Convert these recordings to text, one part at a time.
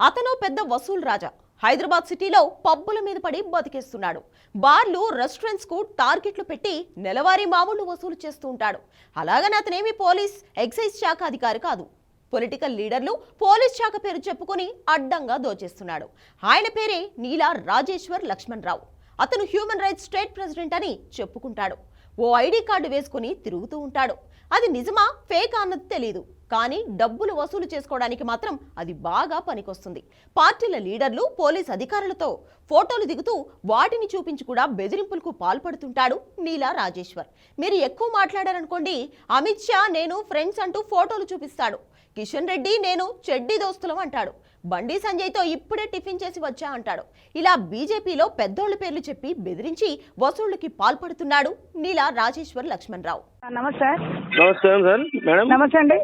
అతను పెద్ద వసూల్ రాజా. హైదరాబాద్ సిటీలో పబ్బుల మీద పడి బతికేస్తున్నాడు. బార్లు, రెస్టారెంట్స్ కు టార్గెట్లు పెట్టి నెలవారీ మామూలు వసూలు చేస్తూ ఉంటాడు. అలాగని అతనేమి పోలీస్, ఎక్సైజ్ శాఖ అధికారి కాదు. పొలిటికల్ లీడర్లు పోలీస్ శాఖ పేరు చెప్పుకొని అడ్డంగా దోచేస్తున్నాడు. ఆయన పేరే నీలా రాజేశ్వర్ లక్ష్మణ్ రావు. అతను హ్యూమన్ రైట్స్ స్టేట్ ప్రెసిడెంట్ అని చెప్పుకుంటాడు. ఓ ఐడి కార్డు వేసుకుని తిరుగుతూ ఉంటాడు. అది నిజమా ఫేక్ అన్నది తెలియదు, కానీ డబ్బులు వసూలు చేసుకోవడానికి మాత్రం అది బాగా పనికొస్తుంది. పార్టీల లీడర్లు, పోలీస్ అధికారులతో ఫోటోలు దిగుతూ వాటిని చూపించి కూడా బెదిరింపులకు పాల్పడుతుంటాడు నీలా రాజేశ్వర్. మీరు ఎక్కువ మాట్లాడారనుకోండి, అమిత్ షా నేను ఫ్రెండ్స్ అంటూ ఫోటోలు చూపిస్తాడు. కిషన్ రెడ్డి నేను చెడ్డీ దోస్తులం అంటాడు. బండి సంజయ్తో ఇప్పుడే టిఫిన్ చేసి వచ్చా అంటాడు. ఇలా బీజేపీలో పెద్దోళ్ల పేర్లు చెప్పి బెదిరించి వసూళ్లకి పాల్పడుతున్నాడు నీలా రాజేశ్వర్ లక్ష్మణ్ రావు. नमस्कार नमस्कार सर मैडम। नमस्ते अंडी।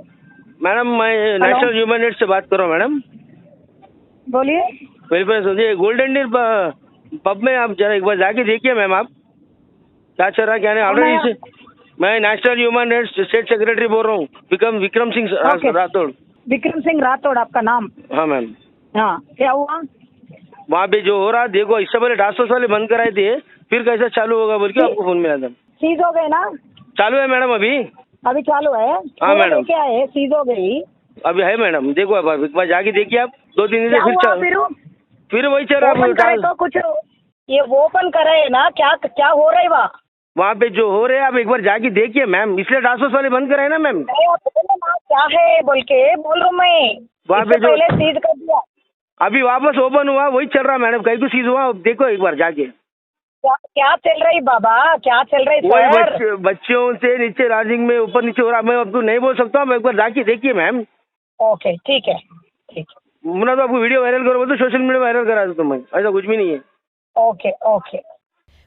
मैडम मैं नेशनल ह्यूमन राइट्स से बात कर रहा हूँ मैडम। बोलिए। वेलफेयर ये गोल्डन डीर पब में आप जरा एक बार जाके देखिए मैम, आप क्या चल रहा क्या नहीं ऑलरेडी। मैं national human rights state secretary बोल रहा हूँ, विक्रम सिंह राठौड़। विक्रम सिंह राठौड़ आपका नाम? हाँ मैम। हाँ, क्या हुआ वहाँ पे जो हो रहा देखो, इससे पहले टास्क वाले बंद कराए थे, फिर कैसा चालू होगा बोल के आपको फोन मिला था। सीज हो गए ना? चालू है मैडम, अभी अभी चालू है? हाँ मैडम। क्या है, सीज हो गई? अभी है मैडम, देखो अब एक बार जाके देखिए आप। 2-3 दिन से फिर वही चल ओपन करे रहा तो कुछ ये ओपन करे ना, क्या क्या हो रहा है वहाँ पे जो हो रहे हैं आप एक बार जाके देखिए मैम, इसलिए टास्क वाले बंद कराए ना मैम। क्या है बोल के बोल रहा हूँ मैं। वहाँ पे जो पहले सीज कर दिया, अभी वापस ओपन हुआ वही चल रहा मैडम, कहीं तो सीज हुआ देखो एक बार जाके। क्या चल रही बाबा, क्या चल रही सर? बच्चों से नीचे राजिंग में ऊपर नीचे हो रहा, मैं आपको नहीं बोल सकता हूँ, मैं एक बार जाके देखिए मैम। ओके ठीक है, ठीक है। मुन्ना तो आपको वीडियो वायरल करो तो सोशल मीडिया वायरल करा दूँ मैं, ऐसा कुछ भी नहीं है। Okay okay.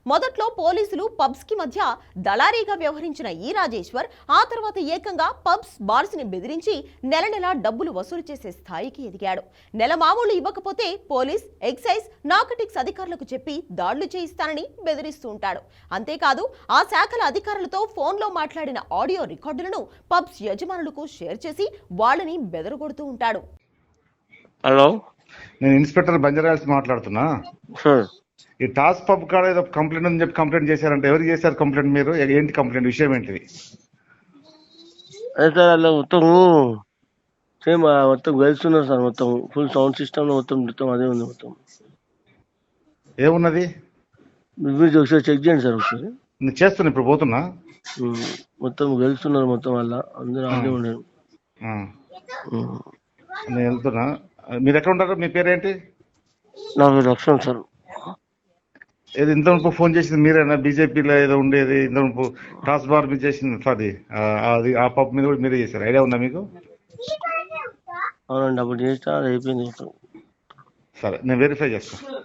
మొదట్లో పోలీసులు పబ్స్ కి మధ్య దళారీగా వ్యవహరించిన ఈ రాజేశ్వర్ ఆ తర్వాత ఏకంగా పబ్స్, బార్స్ ని బెదిరించి నెల నెలా డబ్బులు వసూలు చేసే స్థాయికి ఎదిగాడు. నెల మామూలు ఇవ్వకపోతే పోలీస్, ఎక్సైజ్, నార్కోటిక్స్ అధికారులకు చెప్పి దాడులు చేయిస్తానని బెదిరిస్తూ ఉంటాడు. అంతేకాదు ఆ శాఖల అధికారులతో ఫోన్లో మాట్లాడిన ఆడియో రికార్డులను పబ్స్ యజమానులకు షేర్ చేసి వాళ్ళని బెదరగొడుతూ ఉంటాడు. హలో, నేను ఇన్స్పెక్టర్ బంజారాల్స్ మాట్లాడుతున్నా. ఈ టాస్ పబ్ కాడ ఏదో కంప్లైంట్ అని చెప్పి కంప్లైంట్ చేశారంటే ఎవరు చేశారు కంప్లైంట్? మీరు ఏంటి కంప్లైంట్, విషయం ఏంటిది? అదే సార్ అలా మొత్తం సేమ్ మొత్తం వెళ్తున్నారు సార్, మొత్తం ఫుల్ సౌండ్ సిస్టమ్ మొత్తం అదే ఉంది. మొత్తం ఏమున్నది మీరు ఒకసారి చెక్ చేయండి సార్ ఒకసారి. నేను చేస్తున్నా, ఇప్పుడు పోతున్నా. మొత్తం వెళ్తున్నారు మొత్తం వల్ల అందరూ అదే ఉండరు. నేను వెళ్తున్నా. మీరు ఎక్కడ ఉంటారు? మీ పేరేంటి? నా పేరు లక్ష్మణ్ సార్. ఏది ఇంతవరకు ఫోన్ చేసింది మీరేనా? బీజేపీలో ఏదో ఉండేది ఇంతవరకు టాస్ బార్ మీద చేసింది అది, అది ఆ పబ్ మీద కూడా మీరే చేశారు, ఐడియా ఉందా మీకు? అవునండి, అప్పుడు చేస్తా, అది అయిపోయింది. సరే, నేను వెరిఫై చేస్తాను.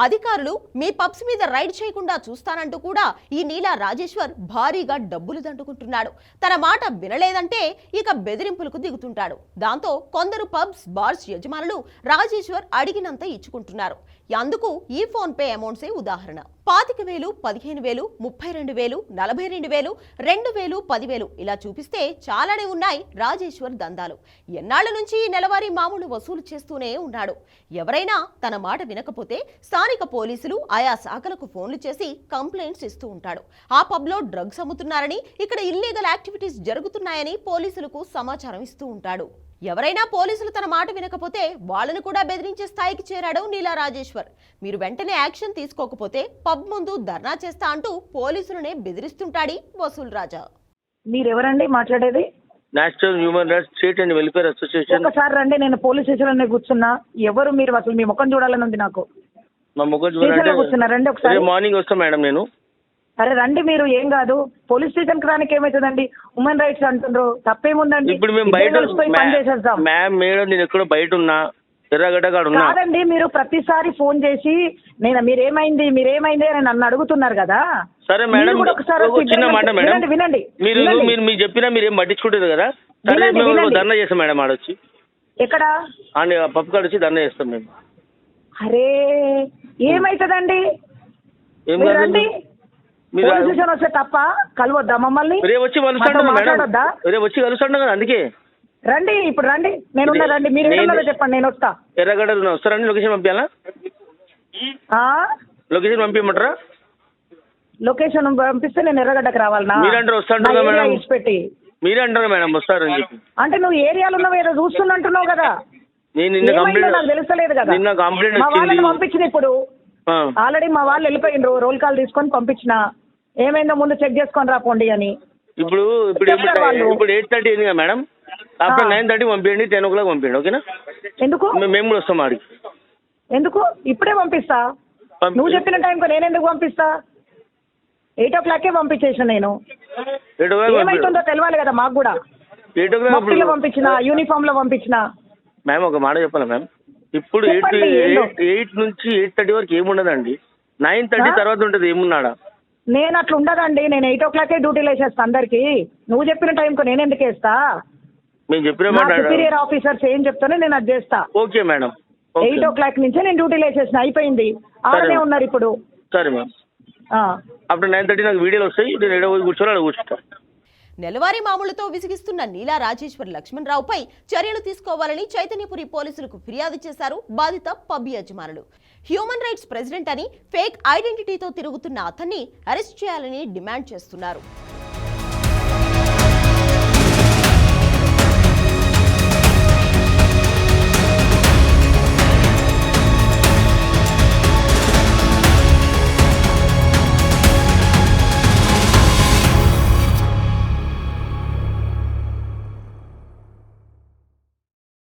అధికారులు మీ పబ్స్ మీద రైడ్ చేయకుండా చూస్తానంటూ కూడా ఈ నీలా రాజేశ్వర్ భారీగా డబ్బులు దండుకుంటున్నాడు. తన మాట వినలేదంటే ఇక బెదిరింపులకు దిగుతుంటాడు. దాంతో కొందరు పబ్స్, బార్స్ యజమానులు రాజేశ్వర్ అడిగినంత ఇచ్చుకుంటున్నారు. అందుకు ఈ ఫోన్ పే అమౌంట్సే ఉదాహరణ. 25,000, 15,000, 32,000, 42,000, 2,000, 10,000 ఇలా చూపిస్తే చాలానే ఉన్నాయి రాజేశ్వర్ దందాలు. ఎన్నాళ్ల నుంచి నెలవారీ మామూలు వసూలు చేస్తూనే ఉన్నాడు. ఎవరైనా తన మాట వినకపోతే స్థానిక పోలీసులు ఆయా శాఖలకు ఫోన్లు చేసి కంప్లైంట్స్ ఇస్తూ ఉంటాడు. ఆ పబ్లో డ్రగ్స్ అమ్ముతున్నారని, ఇక్కడ ఇల్లీగల్ యాక్టివిటీస్ జరుగుతున్నాయని పోలీసులకు సమాచారం ఇస్తూ ఉంటాడు. ఎవరైనా పోలీసులు తన మాట వినకపోతే వాళ్ళను కూడా బెదిరించే స్థాయికి చేరాడు నీలా రాజేశ్వర్. మీరు వెంటనే యాక్షన్ తీసుకోకపోతే పబ్ ముందు ధర్నా చేస్తా అంటూ పోలీసులనే బెదిరిస్తుంటాడు వసూల్ రాజా. మీరెవరండి మాట్లాడేది? National human rights state and welfare association. ఒకసారి రండి, నేను పోలీస్ స్టేషన్ లో కూర్చున్నా. ఎవరు మీరు? అసలు మీ ముఖం చూడాలని ఉంది నాకు. మా ముఖం చూడాలంటే కూర్చున్నా, రండి ఒకసారి. మార్నింగ్ వస్తాం మేడం నేను. అరే రండి, మీరు ఏం కాదు, పోలీస్ స్టేషన్ కి రానికి ఏమవుతుందండి? హ్యూమన్ రైట్స్ అంటుండ్రు, తప్పేముందండి? ఇప్పుడు మేము బయట మ్యామ్, మేడం నేను ఎక్కడో బయట ఉన్నా, ఎర్రగడ్డ కాడ ఉన్నా. కాదండి, మీరు ప్రతిసారి ఫోన్ చేసి మీరేమైంది అని నన్ను అడుగుతున్నారు కదా. సరే మేడం, చిన్న మాట మేడం, వినండి. మీరు చెప్పినా మీరు ఏం పట్టించుకుంటారు కదా. సరే మేము ధర్నా చేస్తాం మేడం, ఆడొచ్చి. ఎక్కడ? పప్పు కాడ వచ్చి ధర్నా చేస్తాం మేము. అరే ఏమైతుందండి? ఏం కాదండి, వస్తే తప్ప కలవద్దా మమ్మల్ని? రేపు వచ్చి కలుస్తాను మేడం, రేపు వచ్చి కలుస్తాను కదా. అందుకే రండి ఇప్పుడు రండి, నేనున్నా, రండి. మీరు ఏమన్నారో చెప్పండి, నేను వస్తా. ఎర్రగడ్డలో వస్తారండి, లొకేషన్ పంపించాలా? ఆ? లొకేషన్ పంపించమంటారా? లొకేషన్ పంపిస్తే నేను ఎర్రగడ్డకు రావాలనా? మీరంటారు వస్తాంటారు నా కదా ఏరియా మేడం. ఇచ్చిపెట్టి. మీరే అంటారు మేడం వస్తారని చెప్పి. అంటే నువ్వు ఏరియాలో ఉన్నావు, ఏదో చూస్తున్నట్టున్నావు కదా. నేను నిన్న ఏమైందో కంప్లైంట్ నాకు తెలుస్తలేదు కదా. నిన్న కంప్లైంట్ మా వాళ్ళని వచ్చింది. పంపించిన ఇప్పుడు ఆ. ఆల్రెడీ మా వాళ్ళు వెళ్ళిపోయినరు, రోల్ కాల్ తీసుకొని పంపించిన. ఏమైందో ముందు చెక్ చేసుకొని రాపోండి అని. ఇప్పుడు ఇప్పుడు చెప్తారు వాళ్ళు. ఇప్పుడు 8:30 అయింది కదా మేడం. ఆఫ్టర్ 9:30 పంపించండి, 10 o'clock పంపించండి, ఓకేనా? ఎందుకు మేము కూడా వస్తాం ఆడికి. ఎందుకు ఇప్పుడే పంపిస్తా? నువ్వు చెప్పిన టైంకి నేను ఎందుకు పంపిస్తా? 8 o'clock పంపించేసిన నేను. 8 o'clock ఏమైతుందో తెలియాలి కదా మాకు కూడా. 8 o'clock మఫ్టీలో పంపించిన, యూనిఫామ్ లో పంపించిన. మ్యామ్ ఒక మాట చెప్పాలా మ్యామ్? ఇప్పుడు చెప్పండి, ఏందో. 8 నుంచి 8:30 వరకు ఏముండదండి. 9:30 తర్వాత ఉంటుంది ఏమున్నాడా? నేను అట్లా ఉండదండి. నేను 8 o'clock డ్యూటీలు వేసేస్తా అందరికి. నువ్వు చెప్పిన టైంకి నేను ఎందుకు వేస్తా? మేము చెప్పిన నా మాట సుపీరియర్ ఆఫీసర్స్ ఏం చెప్తానో నేను అది చేస్తా. Okay madam. 8 o'clock నుంచే నేను డ్యూటీలు వేసేసిన, అయిపోయింది. ఆడనే ఉన్నారు ఇప్పుడు. సరే మ్యామ్. ఆ. ఆఫ్టర్ 9:30 నాకు వీడియోలు వస్తాయి, నేను ఎడవ కూర్చోవాలి, అక్కడ కూర్చుంటా. నెలవారీ మామూలుతో విసిగిస్తున్న నీలా రాజేశ్వర్ లక్ష్మణ్ రావుపై చర్యలు తీసుకోవాలని చైతన్యపురి పోలీసులకు ఫిర్యాదు చేశారు బాధిత పబ్ యజమానులు. హ్యూమన్ రైట్స్ ప్రెసిడెంట్ అని ఫేక్ ఐడెంటిటీతో తిరుగుతున్న అతన్ని అరెస్ట్ చేయాలని డిమాండ్ చేస్తున్నారు.